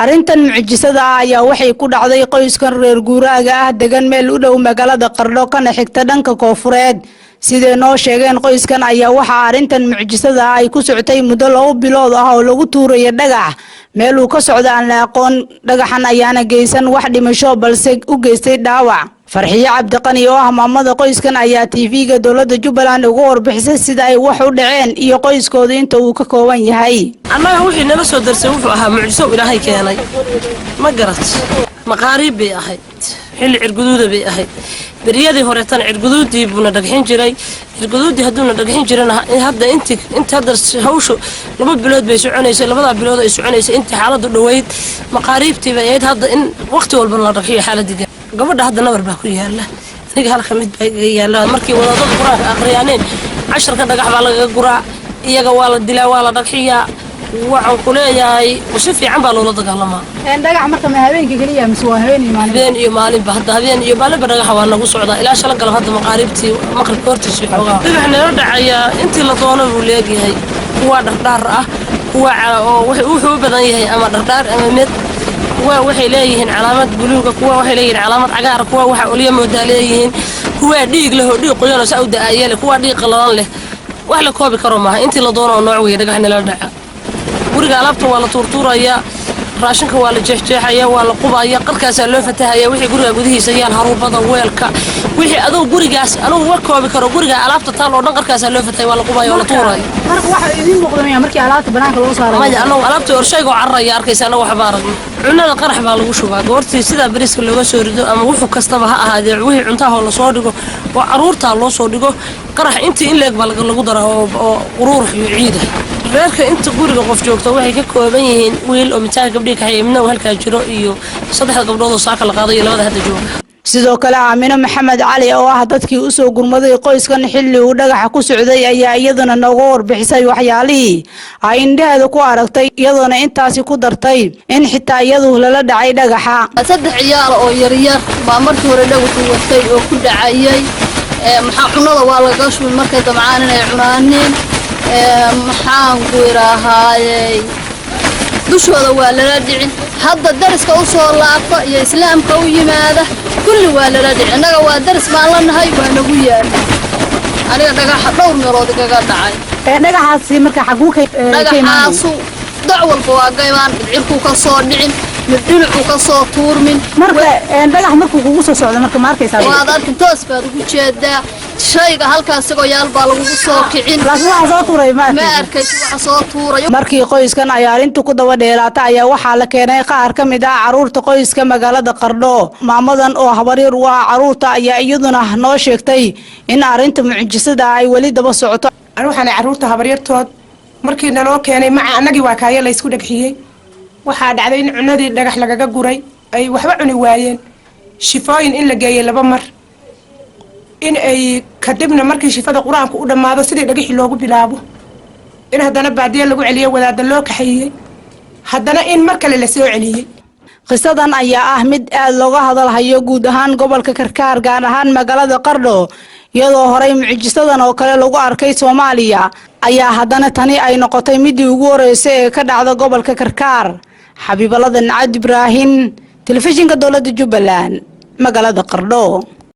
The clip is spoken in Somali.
arrintan mucjisada ayaa waxay ku dhacday qoyskan reer guuraaga ah degan meel u dhow magaalada Qardho kana xigta dhanka Koonfureed sidee noo sheegeen qoyskan ayaa waxa arrintan mucjisada ay ku socotay muddo 2 bilood ah oo lagu tuuray dhagax meel uu ka socdo aan la aqoon dhagaxan ayaana geysan wax dhimasho balse u geystay dhaawac farxiye cabdiqani oo ah maamada qoyskan ayaa TV-ga dowladda Jubbaland ugu warbixisay sida ay wax u dhaceen iyo qoyskooda inta uu ka kooban yahay annaga wixii nala soo darsay wuxuu ahaa mucjiso ilaahay keenay ma garat maqaariib bay ahayd xilli cirguduuda bay ahayd بريادي هورتان عرقدودي بنا دقحين جراي عرقدودي هدونا دقحين جرانا هذا انت هذا هوشو لما بلود بيسوعنيس لما بلود يسوعنيس انت حالة دويد مقاريبتي بيد هذا ان وقت والبلا دقحيه حالة دقة قبل هذا نور باكوي هلا نيجي هلا خميد يلا مركي ولا ضد قراء أقريانين 10 دقح على قراء إيجا ولا دلا ولا دقحية waxaan ku leeyahay si fiican baa loo dagaalama dhagax marka ma habeenkii kaliya misoo habeen iyo maalin bahda habeen iyo maalin dhagax waa nagu socdaa ilaa shala gal hadda maqaaribtii maqribka hortiisa xoogaa dhagaxna la dhacaya intii la doono uu leeyahay kuwa dhardhaar ah kuwa oo wuxuu u badan yahay ama dhardhaar ama mid kuwa waxay leeyihiin calaamad buluuga kuwa waxay leeyihiin calaamad cagaar kuwa waxa uliya moodaa leeyihiin kuwa dhiig leh oo dhiig qoyan oo saawda ayay kuwa dhiig qalalan leh wax la koobi karo maaha intii la doono nooc weey dhagaxna la dhaca guriga alaabta waa la tuurtuuraya raashinka waa la jeexjeexaya waa la qubaya qarkaas loo fatahaya wixii guriga gudihiisa yaan haruubada weelka wixii adoo gurigaas anigu war koobi karo guriga alaabta taal oo dhan qarkaas loo fatay waa la qubaya waa la tuuraya marka waxa idin muuqdamaya markii alaabta banaanka loo saaro ma anagu alaabta orshayga carraya arkaysa anagu wax baaragno cunada qarax baa lagu shubaa goortii sida bariiska looga soo rido ama wuxuu kastaba ha ahaadee wixii cuntaha la soo dhigo oo caruurta loo soo dhigo qarax intii in leeg baa lagu daraa oo quruur iyo ciid reerka inta guriga qof joogto waxay ka kooban yihiin wiil oo mitaa gabdhiga ka hayimna halka jiro iyo 3 gabdhood oo saaka la qaaday labada hadda jooga sidoo kale Aamina Maxamed Cali oo ah dadkii u soo gurmaday qoyskan xilli uu dhagaxa ku socday ayaa iyaduna nooga warbixisay waxyaalihii ay indhaheeda ku aragtay iyaduna intaasi ku dartay in xitaa iyadu lala dhacay dhagaxa saddex ciyaal oo yaryar baa markii hore dhagaxu watay oo ku dhacayay maxaa cunada waa laga shubay markay damcaan inay cunaaneen maxaan ku iraahaayay dushooda waa lala dhicin hadda dariska u soo laabto iyo islaamka u yimaada kulli waa lala dhicin anaga waa daris baan la nahay waa nagu yaal aniga dhagaxa dhowr meelood kaga dhacay dhagaxaasi marka xaguu ka dhagaxaasu dac walba waa gaybaan cirku ka soo dhicin dhinacu ka soo tuurmin marka dhagax markuu kugu soo socdo marka ma arkaysaa waa arkin toos baad ugu jeedaa shayga halkaas oo yaal baa lagu soo kicin waxa soo tuuray ma arkaysi waxa soo tuuray markii qoyskan ay arintu ku daba dheeraata ayaa waxa la keenay qaar ka mid ah caruurta qoyska magaalada Qardho maamadan oo habaryar waa caruurta ayaa iyaduna noo sheegtay in arinta mucjisada ay wali daba socoto waxaan caruurta habaryartood markii naloo keenay maca anagii waa kaaya la isku dhagxiyay waxa dhacday in cunadii dhagax lagaga guray ay waxba cuni waayeen shifooyin in la geeyay 2 mar in ay kadibna markii shifada quraanku u dhamaado sidii dhagaxi loogu bilaabo in hadana baadiye lagu celiyo wadaada loo kaxeeyay hadana in mar kale la soo celiyay qisadan ayaa ah mid aad looga hadalhayo guud ahaan gobolka Karkaar gaar ahaan magaalada Qardho iyadoo horay mucjisadan oo kale lagu arkay Soomaaliya ayaa hadana tani ay noqotay midii ugu horeysay ee ka dhacda gobolka Karkaar Xabiibaladan Cabdi Ibraahin telefishinka dowladda Jubbaland magaalada Qardho